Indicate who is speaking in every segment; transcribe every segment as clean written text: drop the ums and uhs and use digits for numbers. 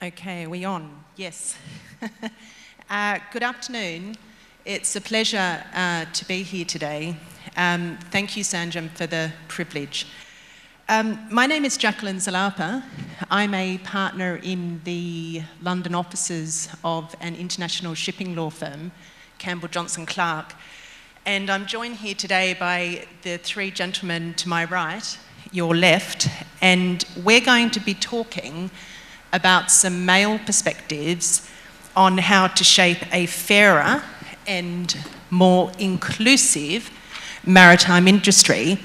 Speaker 1: Okay, are we on? Yes. Good afternoon. It's a pleasure to be here today. Thank you, Sanjam, for the privilege. My name is Jacqueline Zalapa. I'm a partner in the London offices of an international shipping law firm, Campbell, Johnston, Clark. And I'm joined here today by the three gentlemen to my right, your left, and we're going to be talking about some male perspectives on how to shape a fairer and more inclusive maritime industry,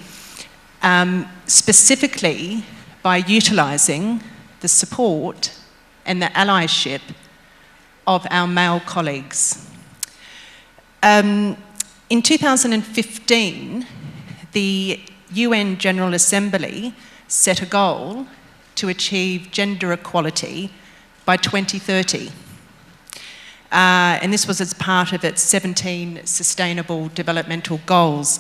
Speaker 1: specifically by utilising the support and the allyship of our male colleagues. In 2015, the UN General Assembly set a goal to achieve gender equality by 2030. And this was as part of its 17 Sustainable Developmental Goals.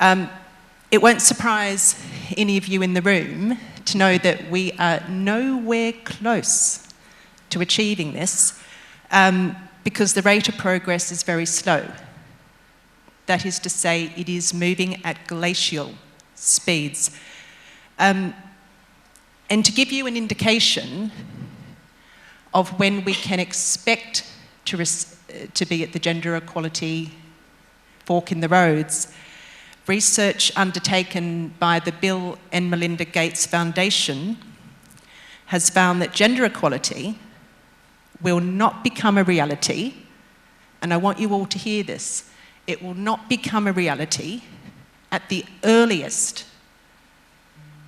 Speaker 1: It won't surprise any of you in the room to know that we are nowhere close to achieving this because the rate of progress is very slow. That is to say, it is moving at glacial speeds. And to give you an indication of when we can expect to be at the gender equality fork in the roads, research undertaken by the Bill and Melinda Gates Foundation has found that gender equality will not become a reality, and I want you all to hear this, it will not become a reality at the earliest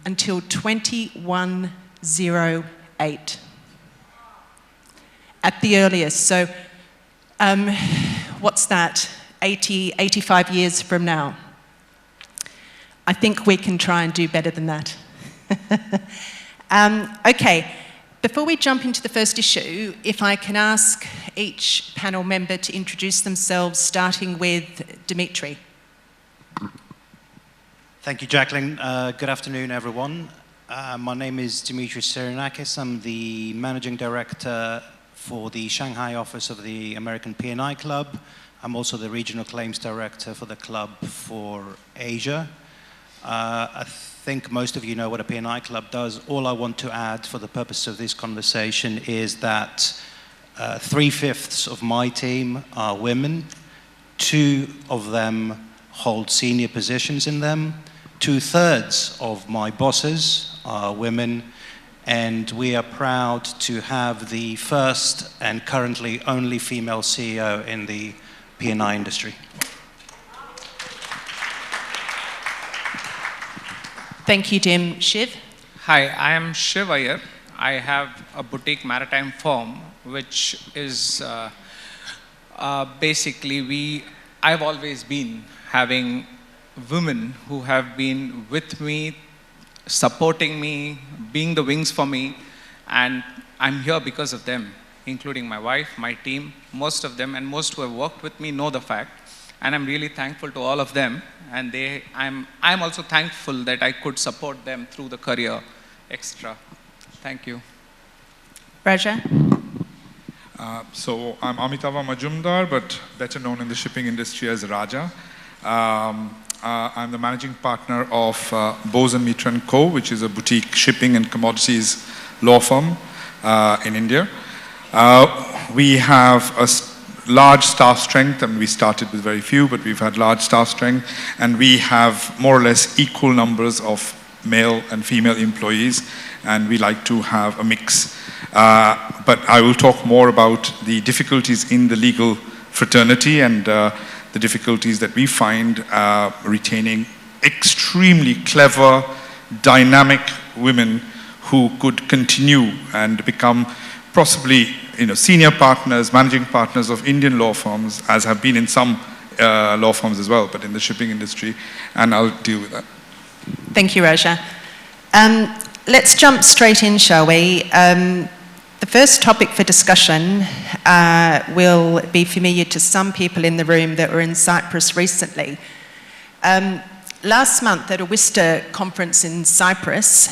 Speaker 1: until 2108. At the earliest. So what's that? 85 years from now. I think we can try and do better than that. Okay, before we jump into the first issue, if I can ask each panel member to introduce themselves, starting with Dimitri.
Speaker 2: Thank you, Jacqueline. Good afternoon, everyone. My name is Dimitris Seirinakis. I'm the Managing Director for the Shanghai office of the American P&I Club. I'm also the Regional Claims Director for the club for Asia. I think most of you know what a P&I Club does. All I want to add for the purpose of this conversation is that 3/5 of my team are women. 2 of them hold senior positions in them. 2/3 of my bosses are women, and we are proud to have the first and currently only female CEO in the P&I industry.
Speaker 1: Thank you, Dim. Shiv?
Speaker 3: Hi, I am Shiv Iyer. I have a boutique maritime firm, which is basically I've always been having women who have been with me, supporting me, being the wings for me, and I'm here because of them, including my wife, my team, most of them, and most who have worked with me know the fact, and I'm really thankful to all of them, and I'm also thankful that I could support them through the career extra. Thank you.
Speaker 1: Raja?
Speaker 4: So I'm Amitava Majumdar, but better known in the shipping industry as Raja. I'm the managing partner of Bose and Mitra & Co., which is a boutique shipping and commodities law firm in India. We have a large staff strength, and we started with very few, but we've had large staff strength, and we have more or less equal numbers of male and female employees, and we like to have a mix. But I will talk more about the difficulties in the legal fraternity and the difficulties that we find retaining extremely clever, dynamic women who could continue and become possibly senior partners, managing partners of Indian law firms, as have been in some law firms as well, but in the shipping industry, and I'll deal with that.
Speaker 1: Thank you, Raja. Let's jump straight in, shall we? The first topic for discussion will be familiar to some people in the room that were in Cyprus recently. Last month at a WISTA conference in Cyprus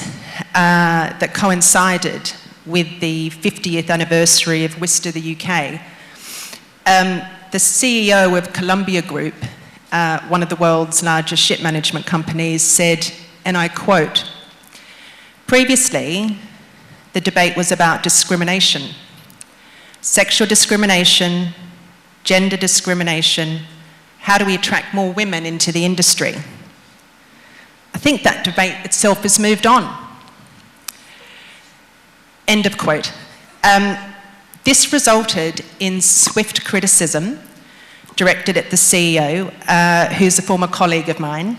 Speaker 1: that coincided with the 50th anniversary of Worcester, the UK. The CEO of Columbia Group, one of the world's largest ship management companies, said, and I quote, "Previously, the debate was about discrimination, sexual discrimination, gender discrimination, how do we attract more women into the industry? I think that debate itself has moved on." End of quote. This resulted in swift criticism directed at the CEO, who's a former colleague of mine,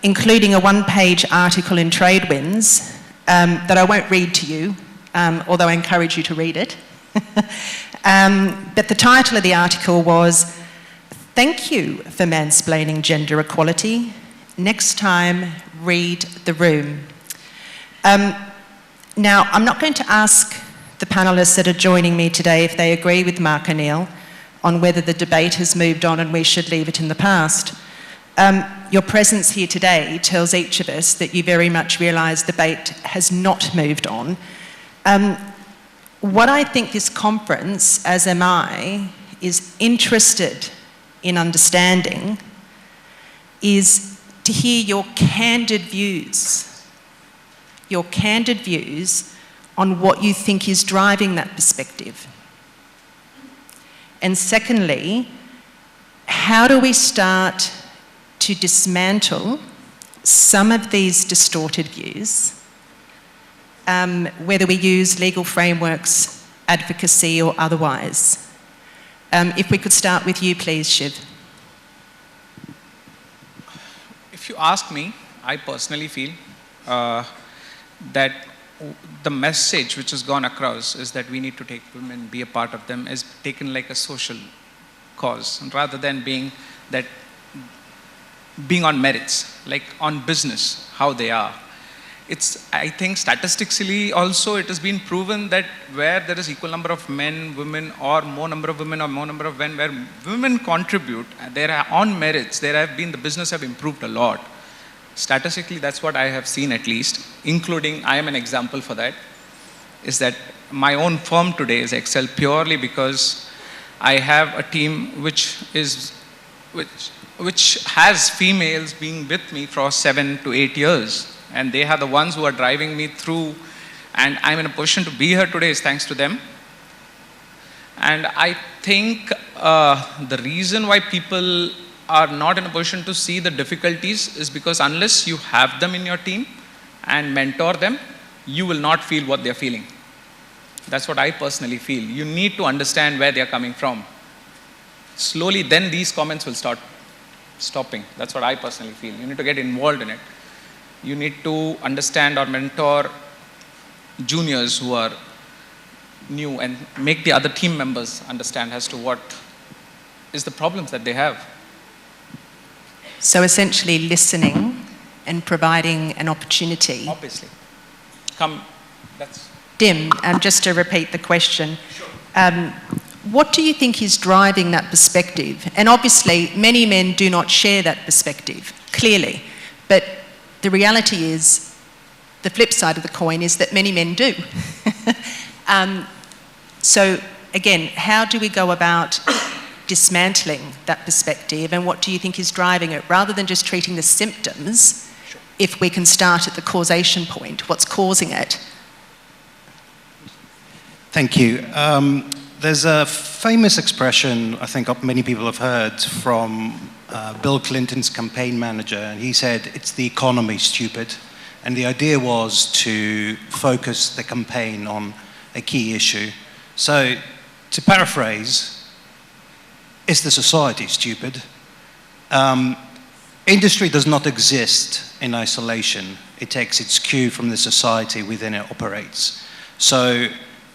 Speaker 1: including a one-page article in TradeWinds that I won't read to you, although I encourage you to read it. But the title of the article was, "Thank you for mansplaining gender equality. Next time, read the room." Now, I'm not going to ask the panellists that are joining me today if they agree with Mark O'Neill on whether the debate has moved on and we should leave it in the past. Your presence here today tells each of us that you very much realise the debate has not moved on. What I think this conference, as am I, is interested in understanding is to hear your candid views on what you think is driving that perspective. And secondly, how do we start to dismantle some of these distorted views, whether we use legal frameworks, advocacy or otherwise? If we could start with you, please, Shiv.
Speaker 3: If you ask me, I personally feel that the message which has gone across is that we need to take women, be a part of them, is taken like a social cause, rather than being on merits, like on business, how they are. I think statistically also it has been proven that where there is equal number of men, women, or more number of women or more number of men, where women contribute, there are on merits, the business have improved a lot. Statistically, that's what I have seen at least, including, I am an example for that, is that my own firm today is Excel purely because I have a team which has females being with me for 7 to 8 years. And they are the ones who are driving me through, and I'm in a position to be here today is thanks to them. And I think the reason why people are not in a position to see the difficulties is because unless you have them in your team and mentor them, you will not feel what they're feeling. That's what I personally feel. You need to understand where they're coming from. Slowly, then these comments will start stopping. That's what I personally feel. You need to get involved in it. You need to understand or mentor juniors who are new and make the other team members understand as to what is the problems that they have.
Speaker 1: So essentially listening and providing an opportunity.
Speaker 3: Obviously.
Speaker 1: Dim, just to repeat the question.
Speaker 3: Sure.
Speaker 1: What do you think is driving that perspective? And obviously, many men do not share that perspective, clearly. But the reality is, the flip side of the coin is that many men do. So again, how do we go about dismantling that perspective, and what do you think is driving it, rather than just treating the symptoms?
Speaker 3: Sure.
Speaker 1: If we can start at the causation point, what's causing it?
Speaker 2: Thank you. There's a famous expression I think many people have heard from Bill Clinton's campaign manager, and he said, "It's the economy, stupid." And the idea was to focus the campaign on a key issue. So, to paraphrase, is the society stupid? Industry does not exist in isolation. It takes its cue from the society within it operates. So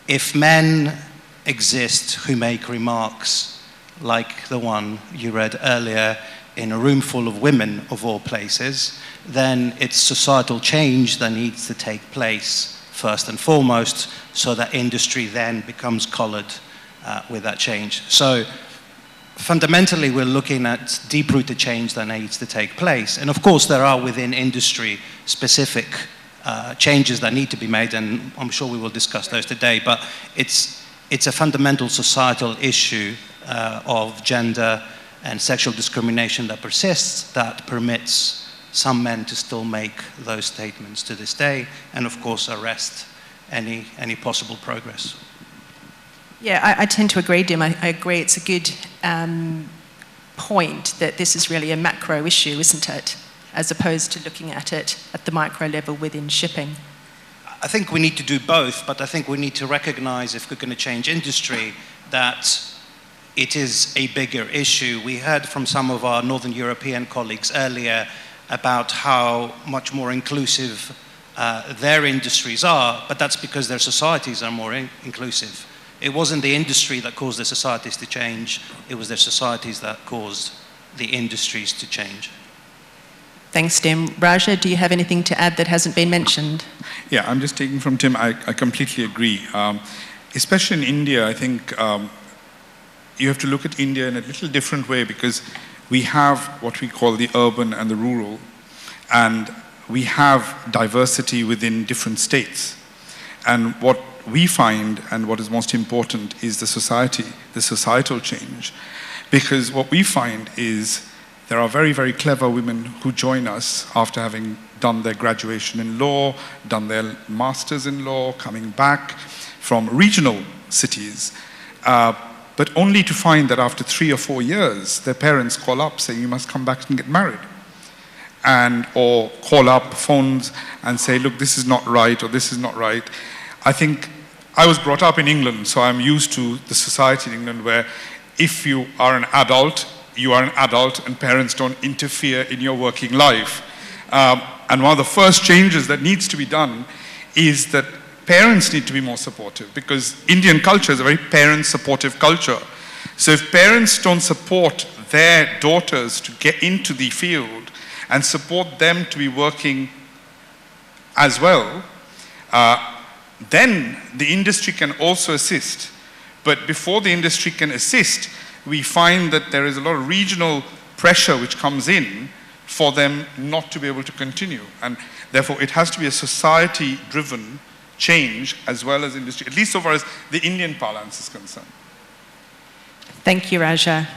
Speaker 2: if men exist who make remarks like the one you read earlier in a room full of women of all places, then it's societal change that needs to take place first and foremost, so that industry then becomes collared with that change. So fundamentally, we're looking at deep-rooted change that needs to take place. And of course, there are within industry specific changes that need to be made, and I'm sure we will discuss those today, but it's a fundamental societal issue of gender and sexual discrimination that persists, that permits some men to still make those statements to this day, and of course arrest any possible progress.
Speaker 1: Yeah, I tend to agree, Dim. I agree it's a good point that this is really a macro issue, isn't it? As opposed to looking at it at the micro level within shipping.
Speaker 2: I think we need to do both, but I think we need to recognize, if we're going to change industry, that it is a bigger issue. We heard from some of our Northern European colleagues earlier about how much more inclusive their industries are, but that's because their societies are more inclusive. It wasn't the industry that caused the societies to change, it was their societies that caused the industries to change.
Speaker 1: Thanks, Tim. Raja, do you have anything to add that hasn't been mentioned?
Speaker 4: Yeah, I'm just taking from Tim. I completely agree. Especially in India, I think you have to look at India in a little different way, because we have what we call the urban and the rural, and we have diversity within different states. And what we find, and what is most important, is the societal change. Because what we find is there are very, very clever women who join us after having done their graduation in law, done their masters in law, coming back from regional cities, but only to find that after 3 or 4 years, their parents call up saying, you must come back and get married. Or call up phones and say, look, this is not right, or this is not right. I think I was brought up in England, so I'm used to the society in England where if you are an adult, you are an adult and parents don't interfere in your working life. And one of the first changes that needs to be done is that parents need to be more supportive, because Indian culture is a very parent-supportive culture. So if parents don't support their daughters to get into the field and support them to be working as well, then the industry can also assist. But before the industry can assist, we find that there is a lot of regional pressure which comes in for them not to be able to continue. And therefore, it has to be a society-driven change as well as industry, at least so far as the Indian parlance is concerned.
Speaker 1: Thank you, Raja.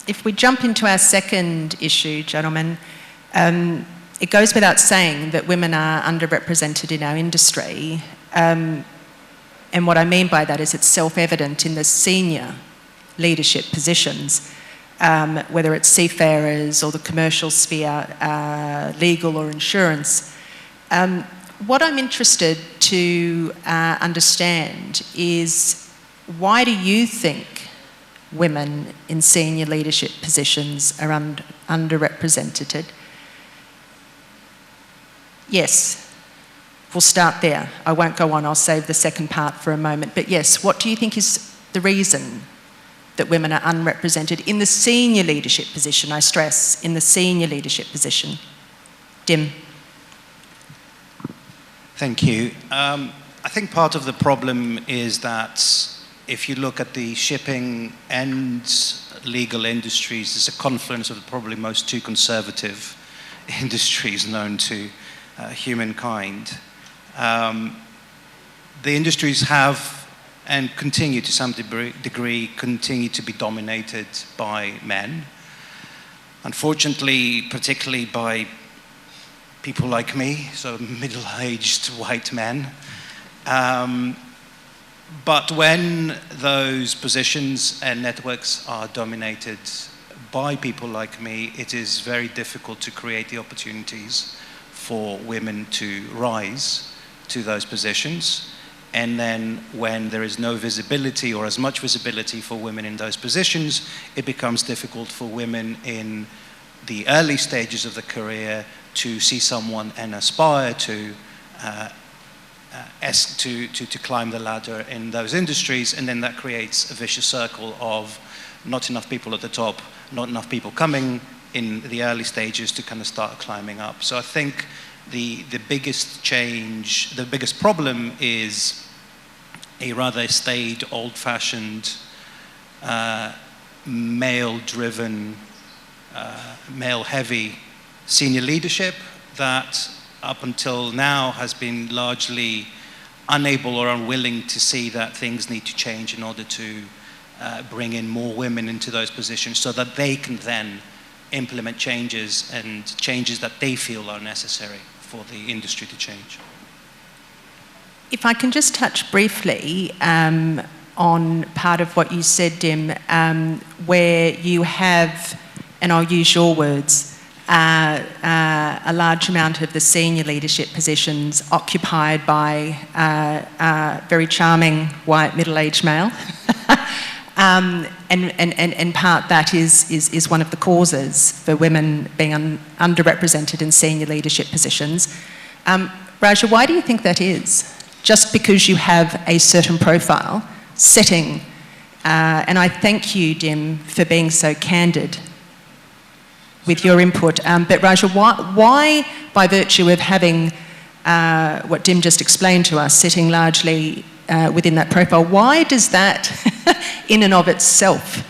Speaker 1: If we jump into our second issue, gentlemen, it goes without saying that women are underrepresented in our industry. And what I mean by that is it's self-evident in the senior leadership positions, whether it's seafarers or the commercial sphere, legal or insurance. What I'm interested to understand is, why do you think women in senior leadership positions are underrepresented? Yes. We'll start there. I won't go on, I'll save the second part for a moment. But yes, what do you think is the reason that women are unrepresented in the senior leadership position? I stress, in the senior leadership position. Dim.
Speaker 2: Thank you. I think part of the problem is that if you look at the shipping and legal industries, it's a confluence of probably most two conservative industries known to humankind. The industries have and continue to some degree continue to be dominated by men. Unfortunately, particularly by people like me, so middle-aged white men. But when those positions and networks are dominated by people like me, it is very difficult to create the opportunities for women to rise to those positions. And then when there is no visibility or as much visibility for women in those positions, it becomes difficult for women in the early stages of the career to see someone and aspire to climb the ladder in those industries, and then that creates a vicious circle of not enough people at the top, not enough people coming in the early stages to kind of start climbing up. So I think the biggest change, the biggest problem is a rather staid, old-fashioned, male-driven, male-heavy senior leadership that up until now has been largely unable or unwilling to see that things need to change in order to bring in more women into those positions so that they can then implement changes and changes that they feel are necessary for the industry to change.
Speaker 1: If I can just touch briefly on part of what you said, Dim, where you have, and I'll use your words, a large amount of the senior leadership positions occupied by very charming white middle-aged male. And part that is one of the causes for women being underrepresented in senior leadership positions. Raja, why do you think that is? Just because you have a certain profile setting, and I thank you, Dim, for being so candid with your input. But Raja, why, by virtue of having what Dim just explained to us, sitting largely within that profile, why does that in and of itself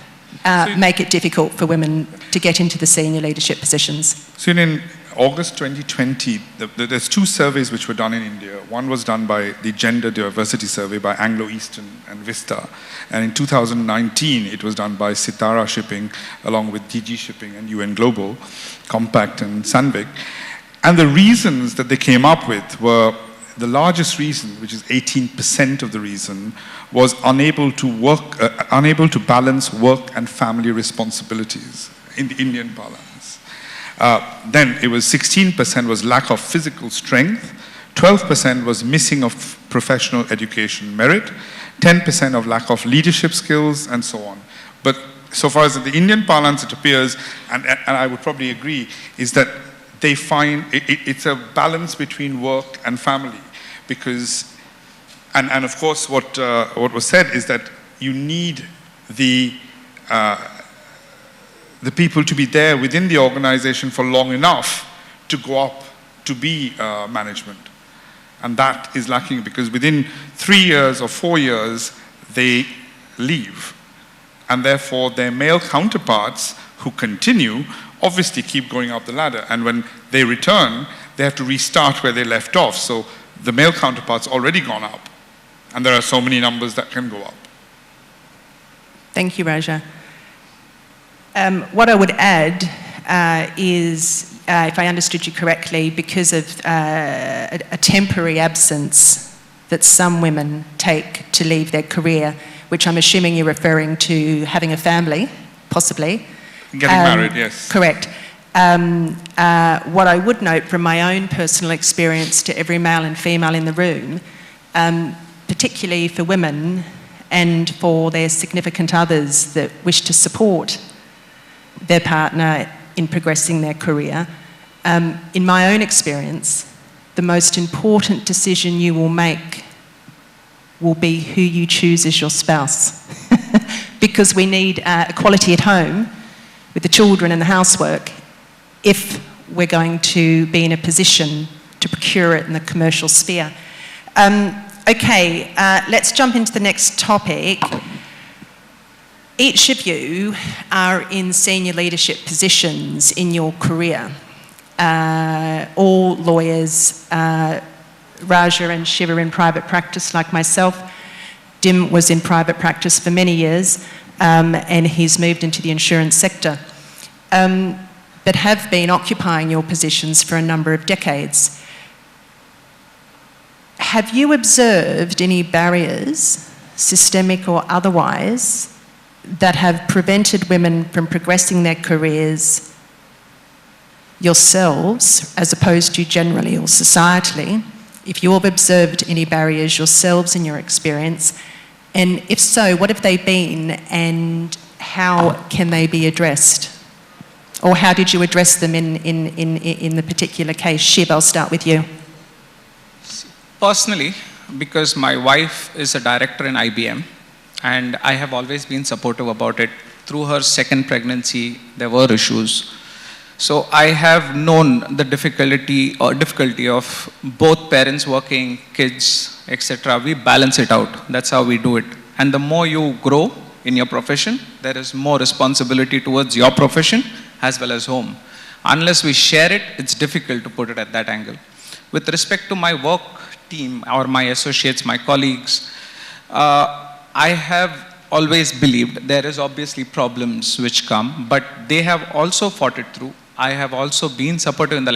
Speaker 1: make it difficult for women to get into the senior leadership positions?
Speaker 4: So in August 2020, there's two surveys which were done in India. One was done by the Gender Diversity Survey by Anglo-Eastern and Vista. And in 2019, it was done by Sitara Shipping, along with DG Shipping and UN Global, Compact and Sandvik. And the reasons that they came up with were, the largest reason, which is 18% of the reason, was unable to balance work and family responsibilities in the Indian parlance. Then it was 16% was lack of physical strength, 12% was missing of professional education merit, 10% of lack of leadership skills, and so on. But so far as the Indian parlance it appears, and I would probably agree, is that they find it's a balance between work and family. Because, and of course what was said is that you need the people to be there within the organization for long enough to go up to be management. And that is lacking because within 3 years or 4 years, they leave. And therefore, their male counterparts who continue obviously keep going up the ladder. And when they return, they have to restart where they left off. So the male counterpart's already gone up. And there are so many numbers that can go up.
Speaker 1: Thank you, Raja. What I would add is, if I understood you correctly, because of a temporary absence that some women take to leave their career, which I'm assuming you're referring to having a family, possibly.
Speaker 4: Getting married, yes.
Speaker 1: Correct. What I would note from my own personal experience to every male and female in the room, particularly for women and for their significant others that wish to support their partner in progressing their career, in my own experience, the most important decision you will make will be who you choose as your spouse. Because we need equality at home with the children and the housework if we're going to be in a position to procure it in the commercial sphere. Okay, let's jump into the next topic. Each of you are in senior leadership positions in your career. All lawyers, Raja and Shiv are in private practice like myself. Dim was in private practice for many years and he's moved into the insurance sector, but have been occupying your positions for a number of decades. Have you observed any barriers, systemic or otherwise, that have prevented women from progressing their careers yourselves, as opposed to generally or societally? If you have observed any barriers yourselves in your experience, and if so, what have they been and how can they be addressed? Or how did you address them in the particular case? Shiv, I'll start with you.
Speaker 3: Personally, because my wife is a director in IBM, and I have always been supportive about it. Through her second pregnancy, there were issues. So I have known the difficulty of both parents working, kids, etc. We balance it out. That's how we do it. And the more you grow in your profession, there is more responsibility towards your profession as well as home. Unless we share it, it's difficult to put it at that angle. With respect to my work team or my associates, my colleagues, I have always believed there is obviously problems which come, but they have also fought it through. I have also been supportive in the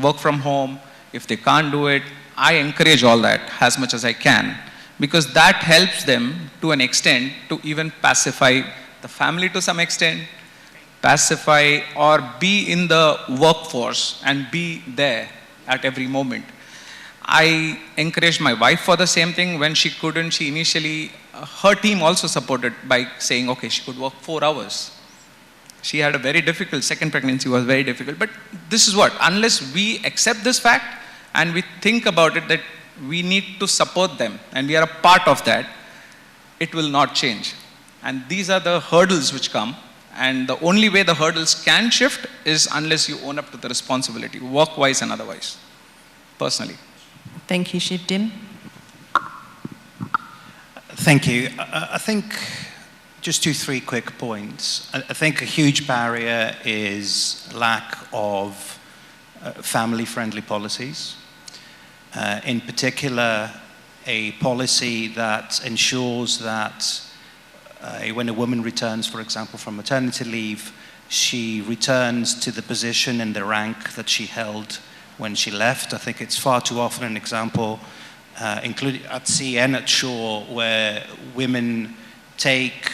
Speaker 3: work from home. If they can't do it, I encourage all that as much as I can, because that helps them to an extent to even pacify the family to some extent, pacify or be in the workforce and be there at every moment. I encouraged my wife for the same thing. When she couldn't, she initially, her team also supported by saying, okay, she could work 4 hours. She had a very difficult, second pregnancy was very difficult. But this is what, unless we accept this fact and we think about it that we need to support them and we are a part of that, it will not change. And these are the hurdles which come. And the only way the hurdles can shift is unless you own up to the responsibility, work-wise and otherwise, personally.
Speaker 1: Thank you, Shiv. Dim?
Speaker 2: Thank you. I think just 2-3 quick points. I think a huge barrier is lack of family-friendly policies. In particular, a policy that ensures that when a woman returns, for example, from maternity leave, she returns to the position and the rank that she held when she left. I think it's far too often an example, including at sea and at shore, where women take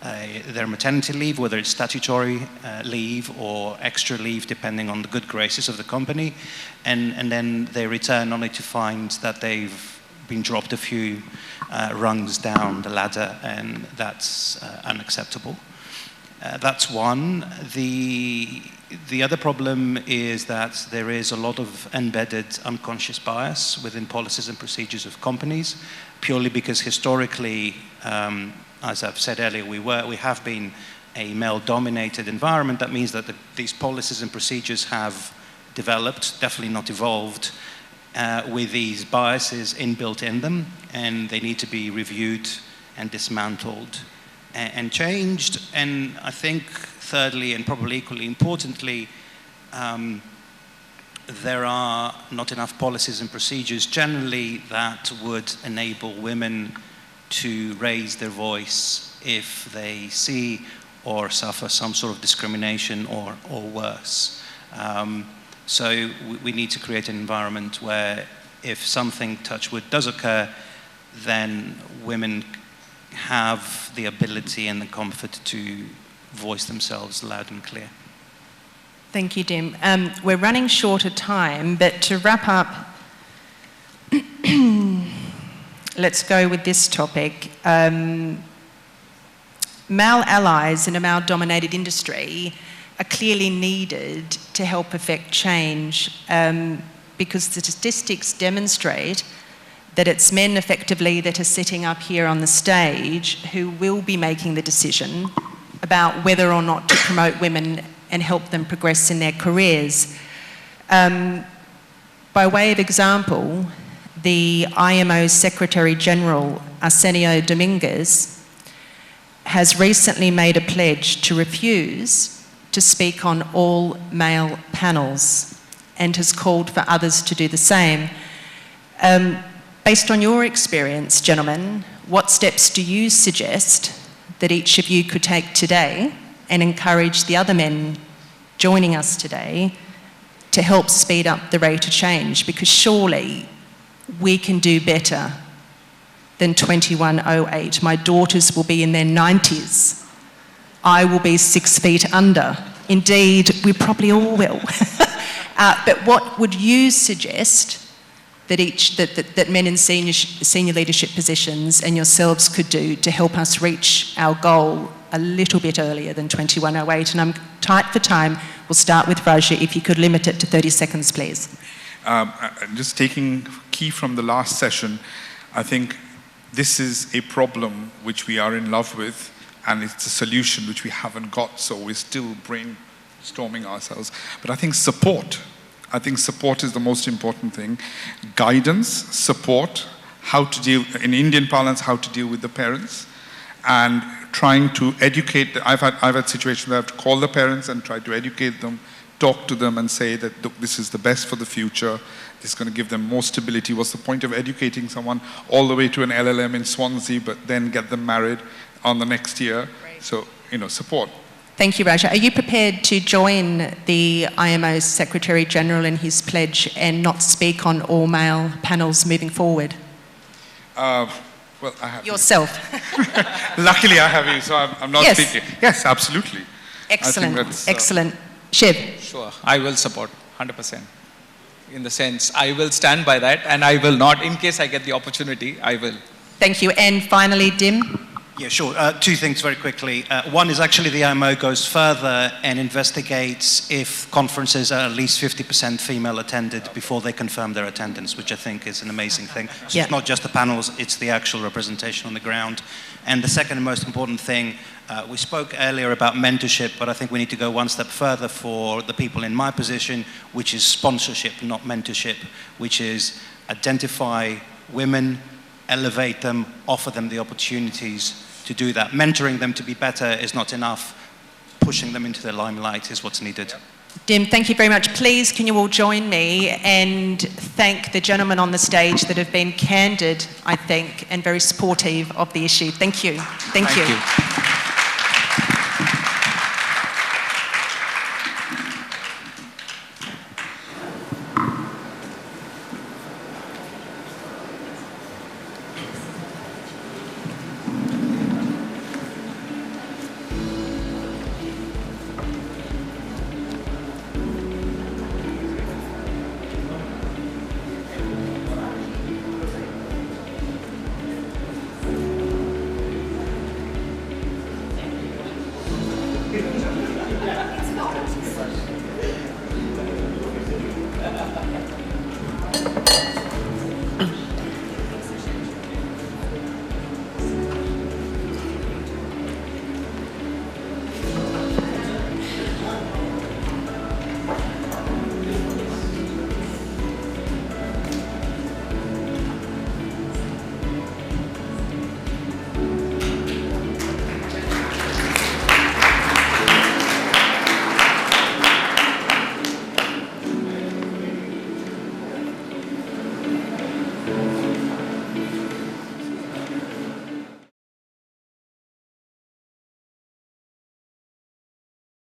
Speaker 2: their maternity leave, whether it's statutory leave or extra leave, depending on the good graces of the company, and then they return only to find that they've been dropped a few rungs down the ladder, and that's unacceptable. That's one. The other problem is that there is a lot of embedded unconscious bias within policies and procedures of companies, purely because historically, as I've said earlier, we have been a male-dominated environment. That means that these policies and procedures have developed, definitely not evolved, with these biases inbuilt in them, and they need to be reviewed and dismantled and changed. And I think thirdly, and probably equally importantly, there are not enough policies and procedures generally that would enable women to raise their voice if they see or suffer some sort of discrimination or worse. So we need to create an environment where if something, touch wood, does occur, then women have the ability and the comfort to voice themselves loud and clear.
Speaker 1: Thank you, Dim. We're running short of time, but to wrap up, let's go with this topic. Male allies in a male-dominated industry are clearly needed to help affect change, because the statistics demonstrate that it's men effectively that are sitting up here on the stage who will be making the decision about whether or not to promote women and help them progress in their careers. By way of example, the IMO Secretary General, Arsenio Dominguez, has recently made a pledge to refuse to speak on all male panels and has called for others to do the same. Based on your experience, gentlemen, what steps do you suggest that each of you could take today and encourage the other men joining us today to help speed up the rate of change? Because surely we can do better than 2108. My daughters will be in their 90s. I will be 6 feet under. Indeed, we probably all will. But what would you suggest that men in senior leadership positions and yourselves could do to help us reach our goal a little bit earlier than 2108? And I'm tight for time. We'll start with Raja. If you could limit it to 30 seconds, please.
Speaker 4: Just taking key from the last session, I think this is a problem which we are in love with, and it's a solution which we haven't got, so we're still brainstorming ourselves. But I think support is the most important thing. Guidance, support, how to deal, in Indian parlance, how to deal with the parents, and trying to educate. I've had situations where I have to call the parents and try to educate them talk to them and say that look, this is the best for the future. This is going to give them more stability. What's the point of educating someone all the way to an LLM in Swansea, but then get them married on the next year? Right. So, support.
Speaker 1: Thank you, Raja. Are you prepared to join the IMO's Secretary General in his pledge and not speak on all-male panels moving forward?
Speaker 4: Well, I have
Speaker 1: yourself.
Speaker 4: Luckily, I have you, so I'm not speaking. Yes, absolutely.
Speaker 1: Excellent. Excellent. Shiv.
Speaker 3: Sure. I will support 100%. In the sense, I will stand by that, and I will not, in case I get the opportunity, I will.
Speaker 1: Thank you. And finally, Dim.
Speaker 2: Yeah, sure. Two things very quickly. One is actually the IMO goes further and investigates if conferences are at least 50% female attended before they confirm their attendance, which I think is an amazing thing. So It's not just the panels, it's the actual representation on the ground. And the second and most important thing, we spoke earlier about mentorship, but I think we need to go one step further for the people in my position, which is sponsorship, not mentorship, which is identify women, elevate them, offer them the opportunities to do that. Mentoring them to be better is not enough. Pushing them into the limelight is what's needed.
Speaker 1: Dim, thank you very much. Please, can you all join me and thank the gentlemen on the stage that have been candid, I think, and very supportive of the issue. Thank you. Thank you.